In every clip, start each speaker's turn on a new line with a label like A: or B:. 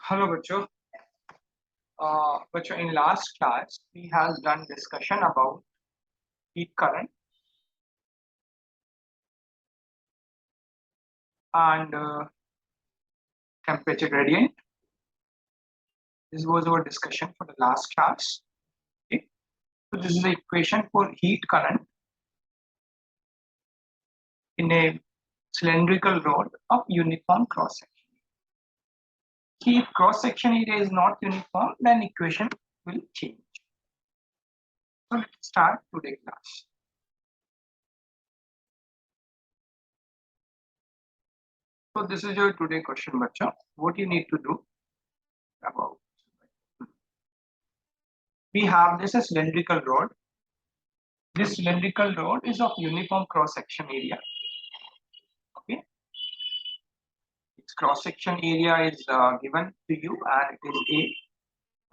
A: Hello, बच्चों. बच्चों, in last class we have done discussion about heat current and temperature gradient. This was our discussion for the last class. Okay. So this is the equation for heat current in a cylindrical rod of uniform cross section. If cross section area is not uniform, then equation will change. So let's start today's class. So this is your today question, bachcha. What you need to do about. We have this a cylindrical rod. This cylindrical rod is of uniform cross section area. Okay, its cross section area is given to you, and it is A.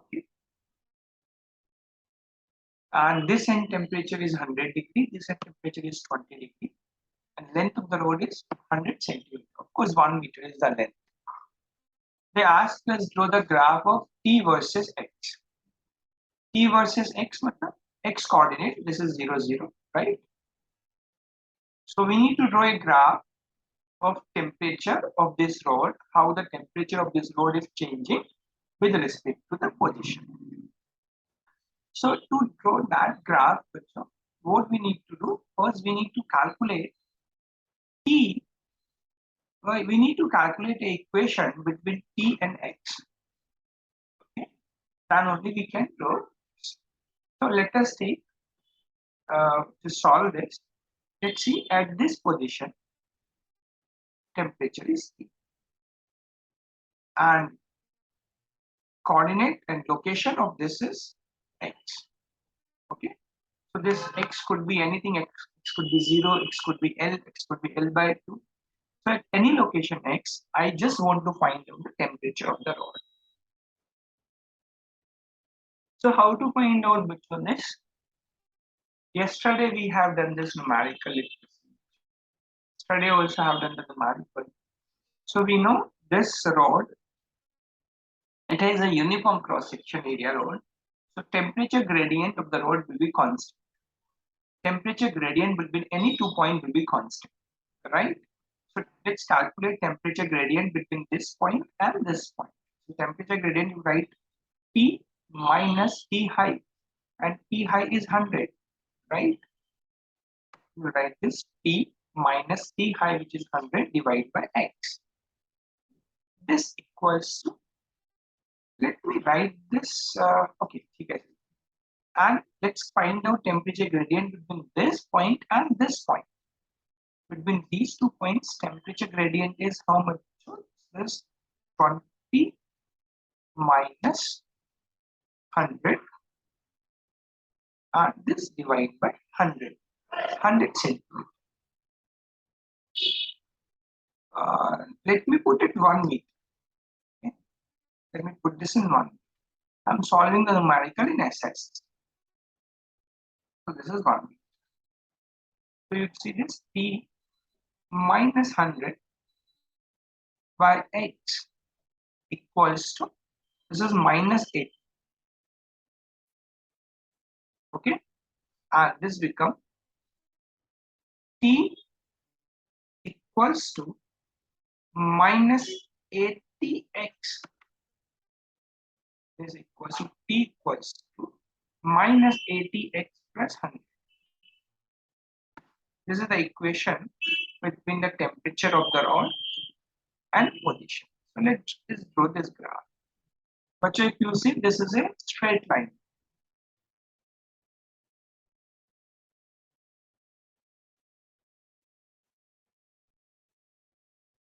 A: Okay, and this end temperature is 100 degree. This end temperature is 20 degree, and length of the rod is 100 centimeter. Of course, 1 meter is the length. They asked us draw the graph of T versus X. T versus X, matlab X coordinate. This is 0, 0, right? So we need to draw a graph of temperature of this rod, how the temperature of this rod is changing with respect to the position. So to draw that graph, what we need to do, first we need to calculate T. We need to calculate an equation between T and X. Okay, then only we can draw. So let us take to solve this. Let's see, at this position, temperature is T, and coordinate and location of this is X. Okay, so this X could be anything. X could be 0, X could be L, X could be L by 2. So at any location X, I just want to find out the temperature of the rod. So how to find out which one is? Yesterday we have done this numerically. Yesterday also have done the numerical. So we know this rod, it has a uniform cross section area rod. So temperature gradient of the rod will be constant. Temperature gradient between any 2 points will be constant, right? So let's calculate temperature gradient between this point and this point. So temperature gradient, you write T minus T high, and T high is 100, right? You write this T minus T high, which is 100, divided by X. This equals to, let me write this, okay, and let's find out temperature gradient between this point and this point. Between these 2 points, temperature gradient is how much? So this 20 minus 100, and this divided by 100 centimeters. Let me put it 1 meter. Okay. Let me put this in 1. I'm solving the numerical in SS. So this is 1 meter. So you see this T minus 100 by X equals to, this is minus 8. Okay, and this becomes T equals to minus 80x. This equals to T equals to minus 80x plus 100. This is the equation between the temperature of the rod and position. So let's just draw this graph. But if you see, this is a straight line.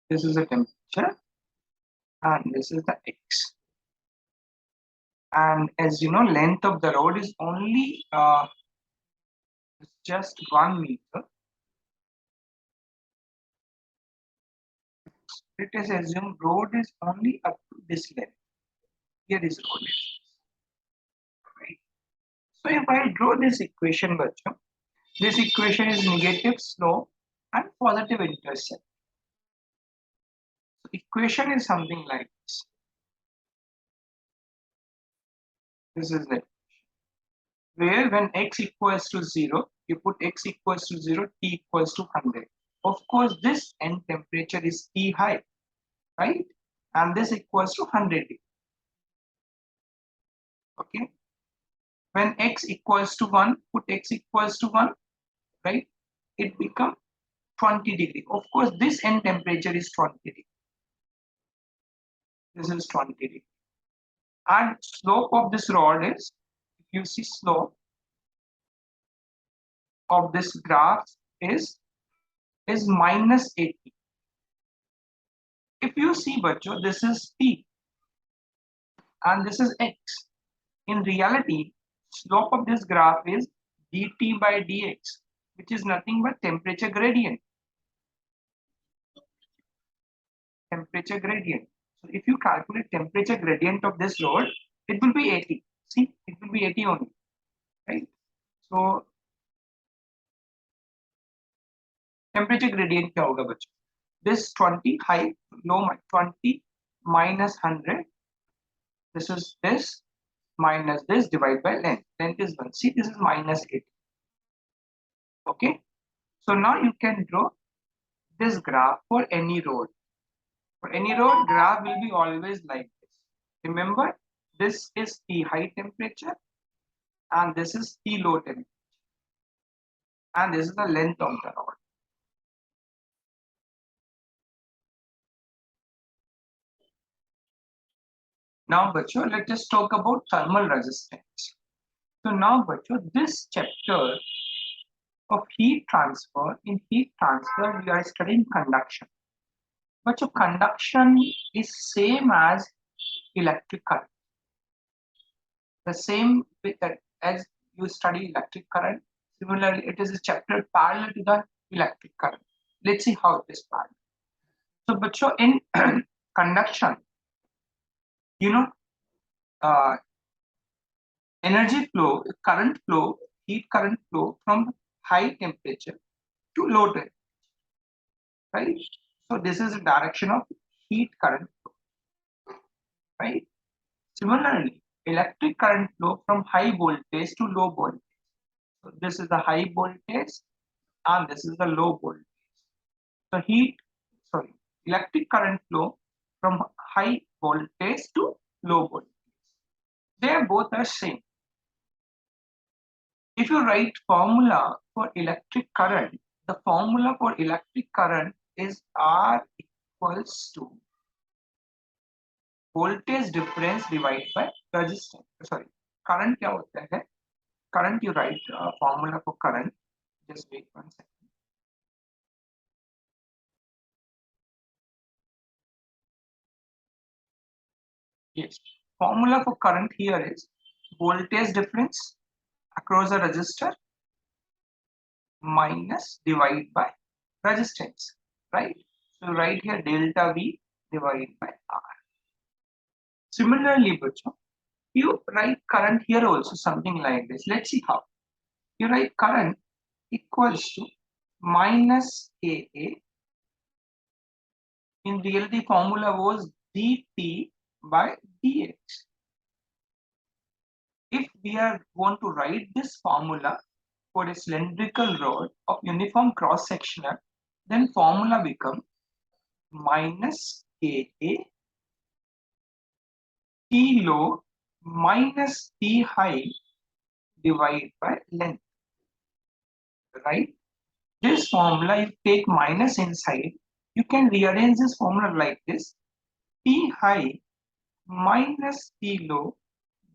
A: This is the temperature, and this is the X. And as you know, length of the rod is only just 1 meter. Let us assume rod is only up to this length. Here is rod. Right. So if I draw this equation, this equation is negative slope and positive intercept. So equation is something like this. This is it. Where when x equals to 0, you put x equals to 0, T equals to 100. Of course, this end temperature is T high, right? And this equals to 100. Okay. When x equals to 1, put x equals to 1, right? It becomes 20 degree. Of course, this end temperature is 20 degree. This is 20 degree. And slope of this rod is, if you see slope of this graph is minus 80. If you see, bacho, this is T and this is X. In reality, slope of this graph is dt by dx, which is nothing but temperature gradient. Temperature gradient. So if you calculate temperature gradient of this rod, it will be 80. See, it will be 80 only, right? So temperature gradient क्या होगा बच्चों? This 20 high, low 20 minus 100. This is this minus this divided by length. Length is 1. See, this is minus 80. Okay. So now you can draw this graph for any road. For any road, graph will be always like this. Remember, this is T high temperature and this is T low temperature. And this is the length of the rod. Now, bacho, let us talk about thermal resistance. So now, bacho, this chapter of heat transfer, in heat transfer, we are studying conduction. Bacho, conduction is same as electric current. The same with that as you study electric current. Similarly, it is a chapter parallel to the electric current. Let's see how it is parallel. So, bacho, in conduction, you know, uh, energy flow, current flow, heat current flow from high temperature to low temperature, right? So this is the direction of heat current flow, right? Similarly, electric current flow from high voltage to low voltage. So this is the high voltage and this is the low voltage. So electric current flow from high voltage to low voltage. They both are same. If you write formula for electric current, the formula for electric current is R equals to voltage difference divided by resistance. Sorry, current क्या होता है? Current you write formula for current. Just wait 1 second. Yes, formula for current here is voltage difference across a resistor minus divided by resistance, right? So write here delta V divided by R. Similarly, Bacho, you write current here also something like this. Let's see how. You write current equals to minus KA. In reality, formula was dt by dx. If we are going to write this formula for a cylindrical rod of uniform cross sectional, then formula becomes minus KA T low minus T high divided by length, right? This formula, if you take minus inside, you can rearrange this formula like this. T high minus T low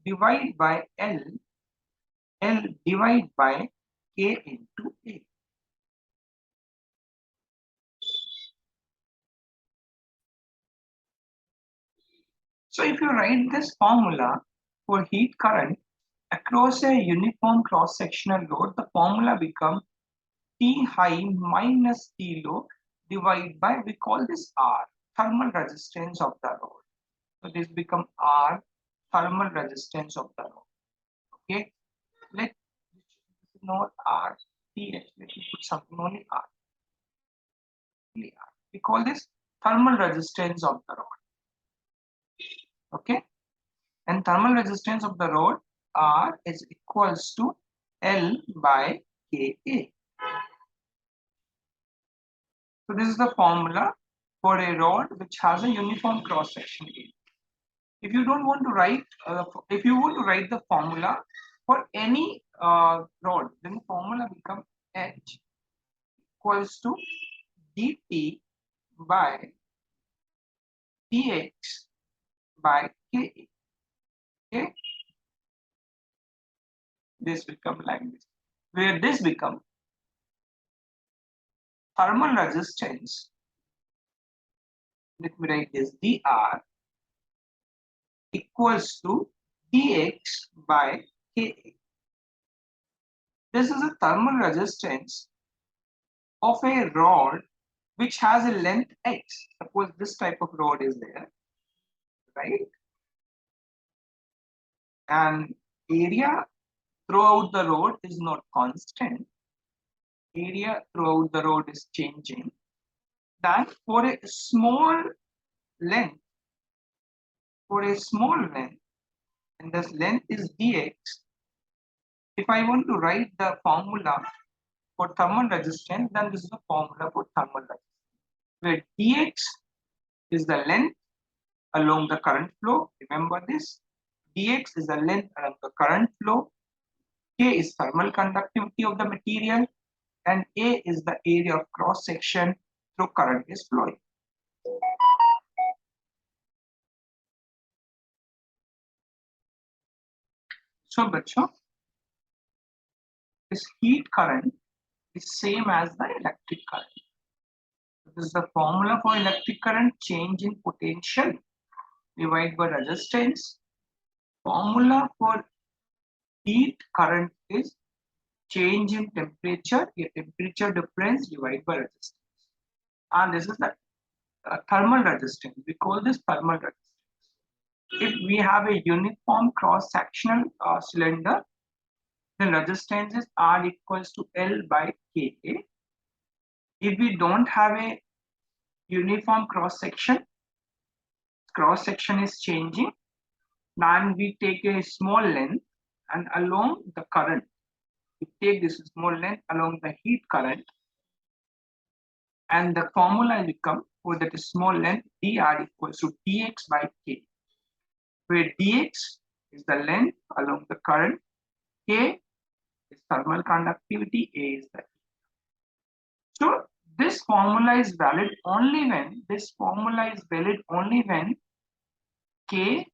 A: divided by L divided by K into A. So if you write this formula for heat current across a uniform cross-sectional load, the formula becomes T high minus T low divided by, we call this R, thermal resistance of the rod. So this become R, thermal resistance of the rod. Okay, let not R, T, let me put something only R. We call this thermal resistance of the rod. Okay, and thermal resistance of the rod R is equals to L by Ka. So this is the formula for a rod which has a uniform cross section area. If you don't want to write, if you want to write the formula for any rod, then the formula becomes H equals to dt by dx by Ka. Okay, this become like this, where this become thermal resistance. Let me write this dr equals to dx by Ka. This is a thermal resistance of a rod which has a length x. Suppose this type of rod is there, right? And area throughout the rod is not constant. Area throughout the rod is changing. Then for a small length, and this length is dx. If I want to write the formula for thermal resistance, then this is the formula for thermal resistance, where dx is the length along the current flow. Remember this, dx is the length along the current flow, K is thermal conductivity of the material, and A is the area of cross section through current is flowing. So bachcho, this heat current is same as the electric current. This is the formula for electric current, change in potential divided by resistance. Formula for heat current is change in temperature, a temperature difference divided by resistance. And this is the thermal resistance. We call this thermal resistance. If we have a uniform cross-sectional cylinder, then resistance is R equals to L by Ka. If we don't have a uniform cross-section is changing, then we take a small length and along the current, we take this small length along the heat current, and the formula become for that small length dr equals to dx by K, where dx is the length along the current, K is thermal conductivity, A is the heat. So this formula is valid only when K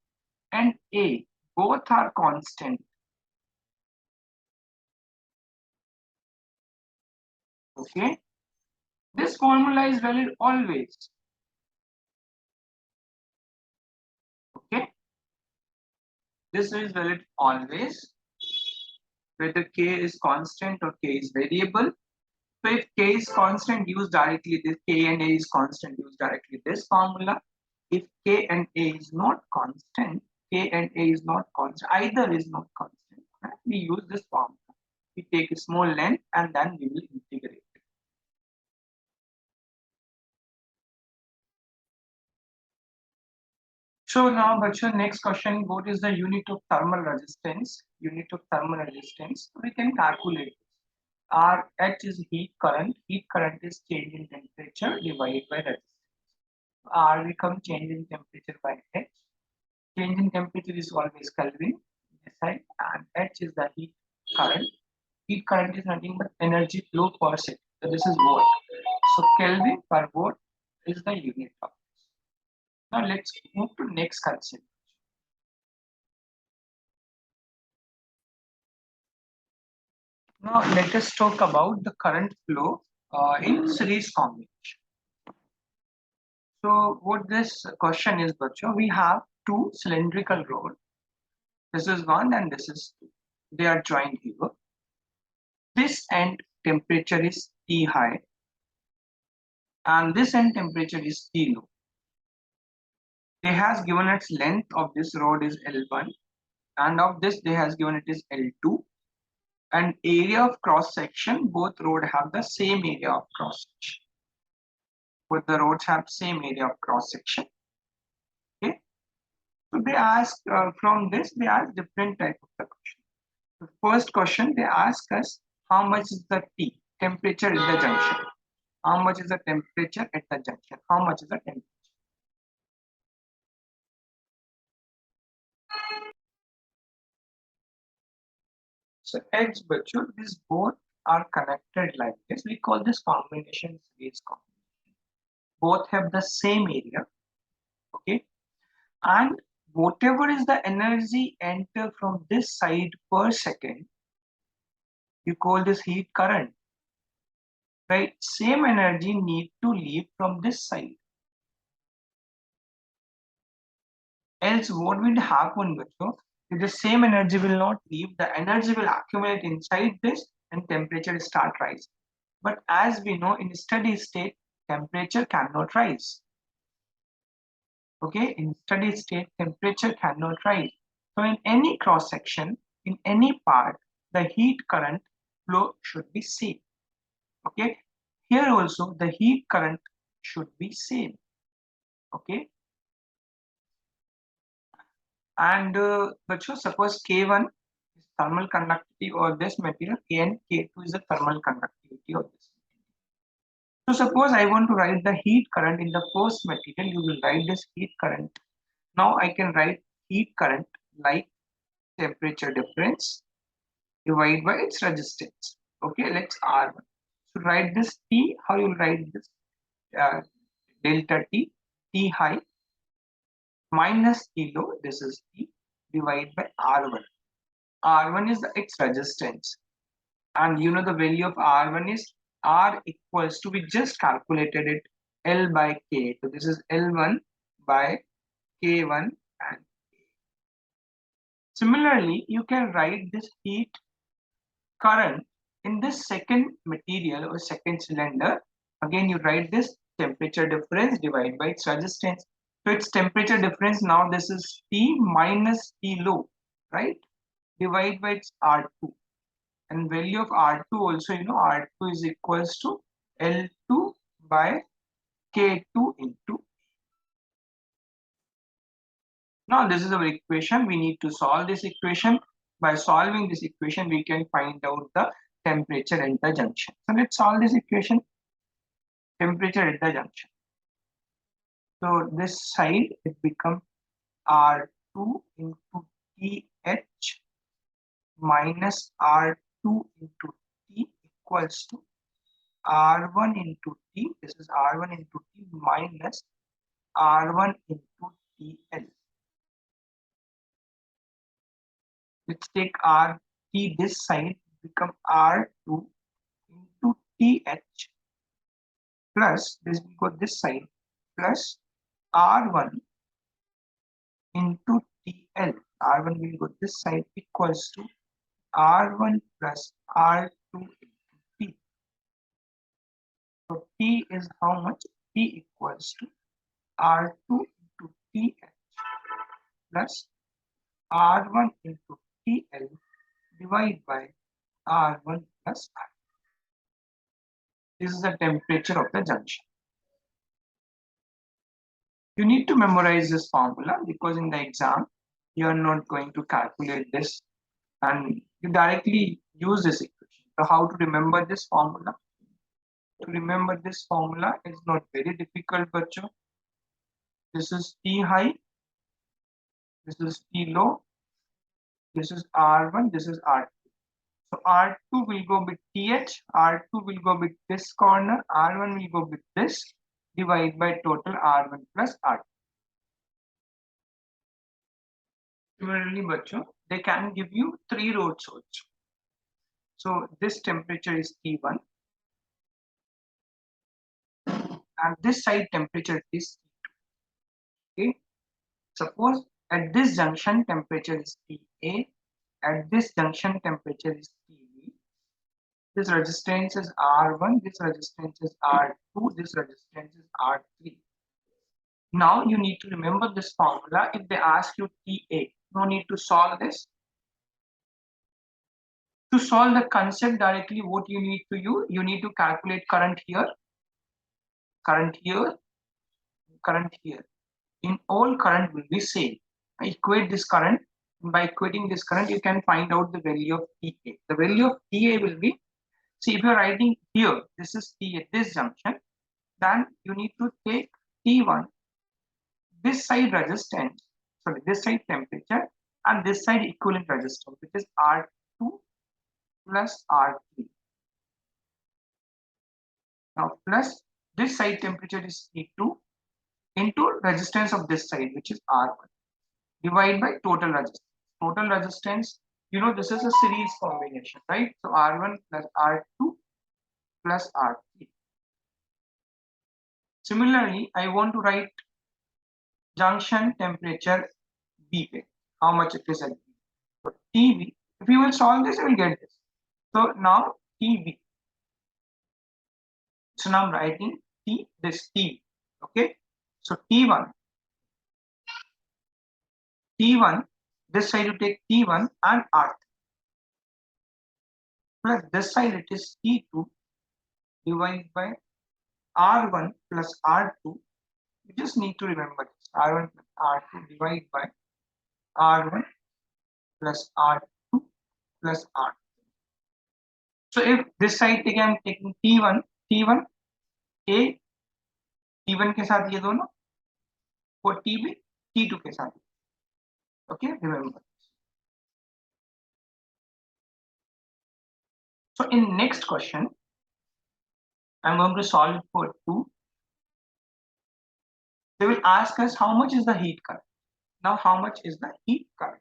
A: and A both are constant. Okay, this formula is valid always. Okay, this is valid always, whether K is constant or K is variable. So if K is constant, use directly this. K and A is constant, use directly this formula. If K and A is not constant, either is not constant, right? We use this formula. We take a small length and then we will integrate it. So now, Bachcho, next question, what is the unit of thermal resistance? Unit of thermal resistance, we can calculate this. R H is heat current is change in temperature divided by resistance. R become change in temperature by H. Change in temperature is always Kelvin this side, and H is the heat current. Heat current is nothing but energy flow per second. So this is watt. So Kelvin per watt is the unit of this. Now let's move to next concept. Now let us talk about the current flow in series combination. So what this question is, Bachcho, we have two cylindrical rods. This is one and this is two. They are joined here. This end temperature is T high and this end temperature is T low. They has given its length of this rod is L1 and of this they has given it is L2, and area of cross section, both rod have the same area of cross section. Both the roads have same area of cross section. Okay. So they ask from this, they ask different type of the question. The first question they ask us, how much is the T temperature at the junction? How much is the temperature at the junction? How much is the temperature? So X virtual, these both are connected like this. We call this combination series combination. Both have the same area, okay? And whatever is the energy enter from this side per second, you call this heat current, right? Same energy need to leave from this side. Else what will happen, Bacho? If the same energy will not leave, the energy will accumulate inside this and temperature start rising. But as we know, in steady state, temperature cannot rise. Okay, in steady state, temperature cannot rise. So in any cross section, in any part, the heat current flow should be same. Okay, here also the heat current should be same. Okay, and but suppose K1 is thermal conductivity of this material, K and K2 is the thermal conductivity of this. So suppose I want to write the heat current in the first material, you will write this heat current. Now I can write heat current like temperature difference divided by its resistance. Okay, let's R1. So write this T, how you will write this delta T, T high minus T low, this is T divided by R1. R1 is its resistance. And you know the value of R1 is R equals to, we just calculated it, L by K. So this is L1 by K1 and similarly, you can write this heat current in this second material or second cylinder. Again, you write this temperature difference divided by its resistance. So its temperature difference now this is T minus T low, right? Divided by its R2. And value of R2 also, you know, R2 is equals to L2 by K2 into. Now this is our equation. We need to solve this equation. By solving this equation, we can find out the temperature at the junction. So let's solve this equation. Temperature at the junction. So this side it becomes R2 into TH minus R2 into T equals to R1 into T. This is R1 into T minus R1 into TL. Let's take RT this side, become R2 into TH plus this will go this side plus R1 into TL. R1 will go this side equals to R1 plus R2 into T. So T is how much? T equals to R2 into TH plus R1 into TL divided by R1 plus R. This is the temperature of the junction. You need to memorize this formula because in the exam, you are not going to calculate this and you directly use this equation. So how to remember this formula? To remember this formula is not very difficult, bacho. This is T high, this is T low, this is R1, this is R2. So R2 will go with TH, R2 will go with this corner, R1 will go with this, divide by total R1 plus R2. Similarly, bacho, they can give you 3 roads also. So this temperature is T1 and this side temperature is T2. Okay. Suppose at this junction temperature is Ta, at this junction temperature is Tb. This resistance is R1, this resistance is R2, this resistance is R3. Now you need to remember this formula. If they ask you Ta, no need to solve this. To solve the concept directly, what you need to use, you need to calculate current here. current here, current here. In all, current will be same. I equate this current. By equating this current, you can find out the value of TA. The value of TA will be, see, if you're writing here, this is T at this junction, then you need to take T1, this side resistance, sorry, this side temperature, and this side equivalent resistance, which is R2 plus R3. Now, plus this side temperature is T2 into resistance of this side, which is R1, divided by total resistance. Total resistance, you know, this is a series combination, right? So R1 plus R2 plus R3. Similarly, I want to write junction temperature B, how much it is at B. So TV, if you will solve this, you will get this. So now TV. So now I'm writing T, this T, okay? So T1, this side you take T1 and R3. Plus this side it is T2 divided by R1 plus R2. You just need to remember this. R1 plus R2 divided by R1 plus R2 plus R2. So if this side again I'm taking T1 A, T1 के साथ ये दोनों, और TB T2 के साथ. Okay, remember. So in next question, I'm going to solve for 2. They will ask us how much is the heat current. Now how much is the heat current?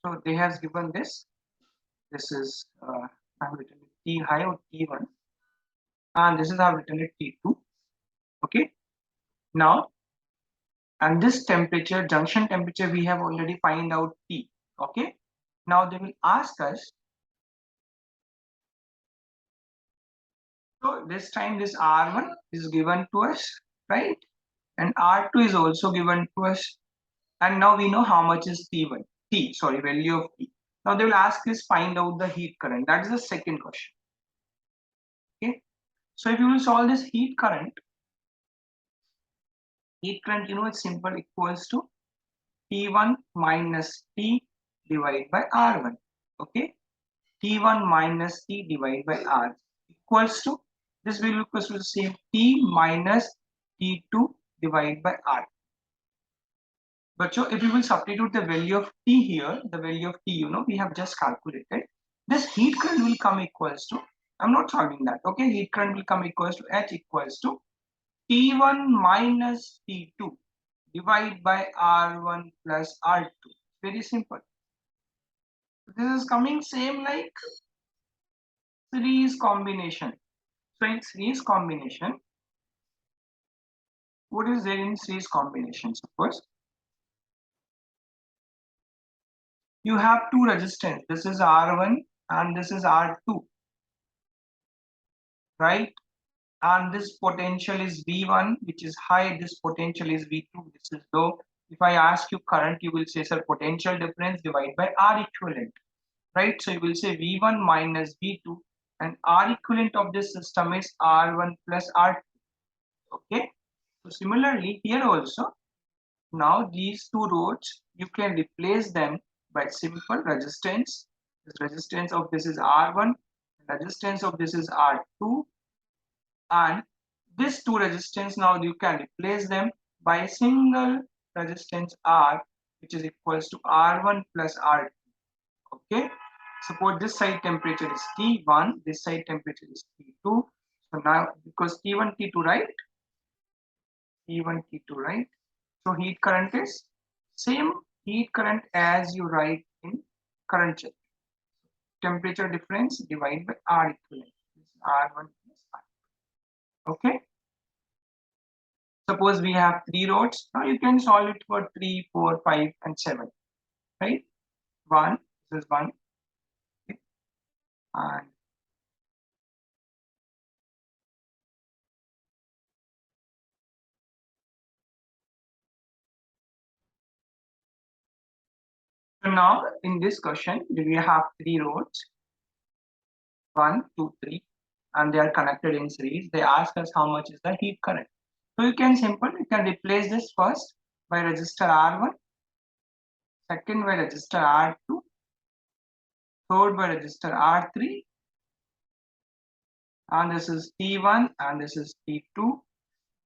A: So they has given this. This is I've written it T high or T1, and this is I've written it T2. Okay. Now, and this temperature, junction temperature, we have already find out T. Okay. Now they will ask us. So this time this R1 is given to us, right? And R2 is also given to us. And now we know how much is T1, value of T. Now they will ask us find out the heat current. That is the second question. Okay. So if you will solve this heat current, you know, it's simple, equals to T1 minus T divided by R1. Okay. T1 minus T divided by R equals to, this will equals to the same T minus T2 divided by R. But so if you will substitute the value of T here, the value of T, you know, we have just calculated, this heat current will come equals to, I'm not solving that, okay, heat current will come equals to H equals to T1 minus T2 divided by R1 plus R2. Very simple. This is coming same like series combination. So in series combination, what is there in series combination? Suppose you have two resistance. This is R1 and this is R2, right? And this potential is V1, which is high. This potential is V2, this is low. If I ask you current, you will say, sir, potential difference divided by R equivalent, right? So you will say V1 minus V2, and R equivalent of this system is R1 plus R2. Okay. So similarly here also, now these two rods, you can replace them by simple resistance. This resistance of this is R1, resistance of this is R2, and these two resistance, now you can replace them by a single resistance R, which is equals to R1 plus R2. Okay. Suppose this side temperature is T1, this side temperature is T2. So now because T1, T2, right? T1, T2, right? So heat current is same heat current as you write in current check. Temperature difference divided by R equivalent. This is R1 plus R. Okay. Suppose we have 3 rods. Now you can solve it for 3, 4, 5, and 7. Right? 1. This is 1. Okay. And So now in this question, we have three rods, 1, 2, 3, and they are connected in series. They ask us how much is the heat current. So you can replace this first by resistor R1, second by resistor R2, third by resistor R3, and this is T1 and this is T2.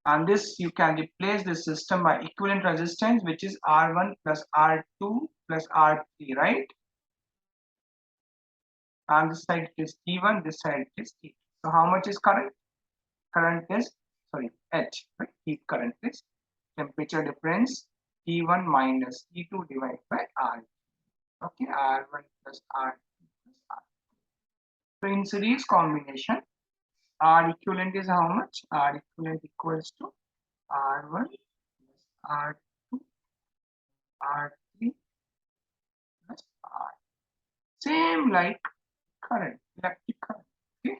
A: And this you can replace this system by equivalent resistance, which is R1 plus R2 plus R3, right? And this side is T1, this side is T2. So how much is current? Current is, H, right? Heat current is temperature difference T1 minus T2 divided by R. Okay, R1 plus R2 plus R. So in series combination, R equivalent is how much? R equivalent equals to R1 plus R2 R3 plus R. Same like current, electric current. Okay.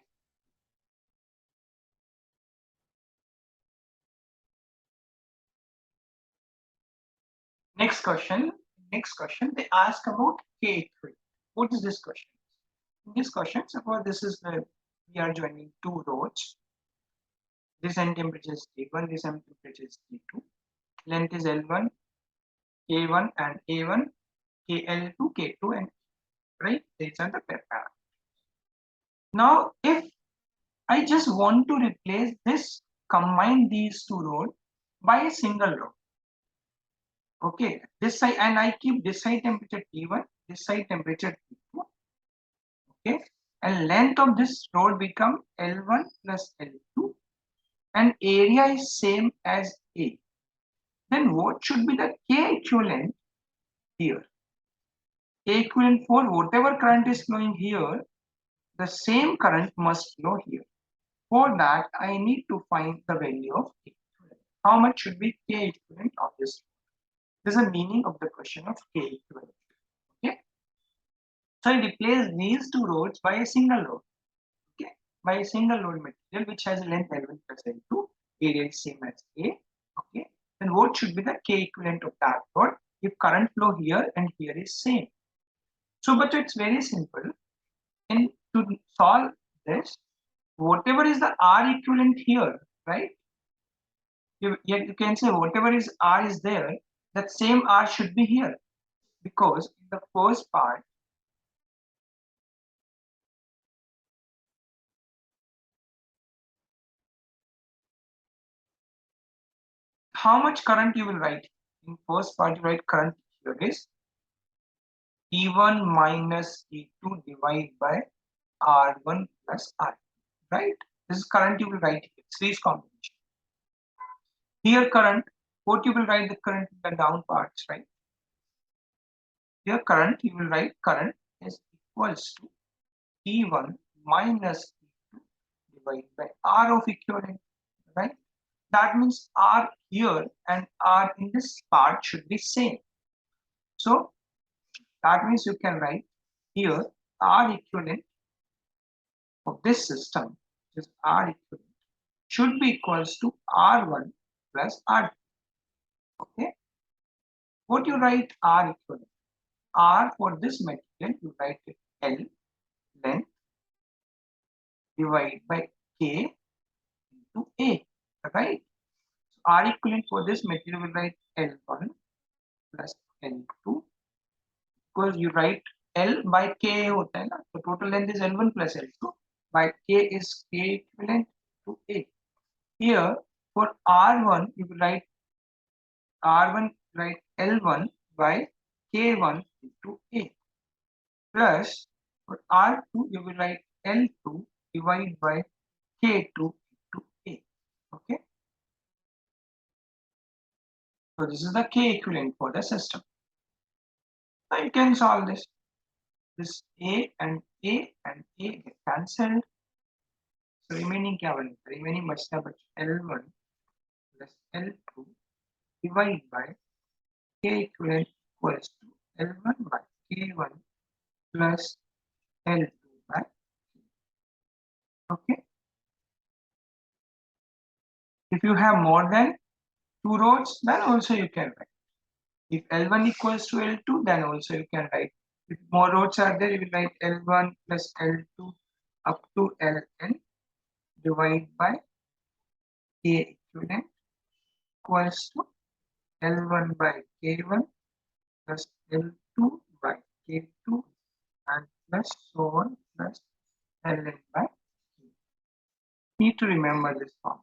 A: Next question. They ask about K3. What is this question? In this question, suppose this is we are joining two rods. This end temperature is T1, this end temperature is T2. Length is L1, K1 and A1, KL2, K2 and right. These are the parameters. Now, if I just want to replace this, combine these two rods by a single rod. Okay, this side, and I keep this side temperature T1, this side temperature T2. Okay, and length of this rod become L1 plus L2, and area is same as A. Then what should be the K equivalent here? K equivalent for whatever current is flowing here, the same current must flow here. For that, I need to find the value of K equivalent. How much should be K equivalent of this? This is the meaning of the question of K equivalent. Okay. So I replace these two rods by a single rod. Okay. By a single rod material which has a length L1 plus L2, area is same as A. Okay. Then what should be the K equivalent of that rod if current flow here and here is same? So, but it's very simple. And to solve this, whatever is the R equivalent here, right? You can say whatever is R is there, that same R should be here. Because in the first part, how much current you will write? In first part, you write current here is E1 minus E2 divided by R1 plus R, right? This is current you will write here, series combination. Here current, what you will write the current in the down parts, right? Here current, you will write current is equals to T1 minus T2 divided by R of equivalent, right? That means R here and R in this part should be same. So that means you can write here R equivalent of this system, which is R equivalent, should be equals to R1 plus R2. Okay. What you write R equivalent? R for this material, you write it L, length, divided by K into A, right? So R equivalent for this material will write L1 plus L2, because you write L by K hota hai na? So total length is L1 plus L2 by K is K equivalent to A. Here for R1 you will write R1 write L1 by K1 into A, plus for R2 you will write L2 divided by K2 into A. Okay. So this is the K equivalent for the system. Now you can solve this. This A and A and A get cancelled. So remaining क्या बनेगा? Remaining बचता L1 plus L2 divided by K equivalent equals to L1 by K1 plus L2 by K. Okay. If you have more than two rods, then also you can write. If L1 equals to L2, then also you can write. If more rows are there, you will write L1 plus L2 up to Ln divided by K equivalent equals to L1 by K1 plus L2 by K2 and plus so on plus Ln by K. Need to remember this form.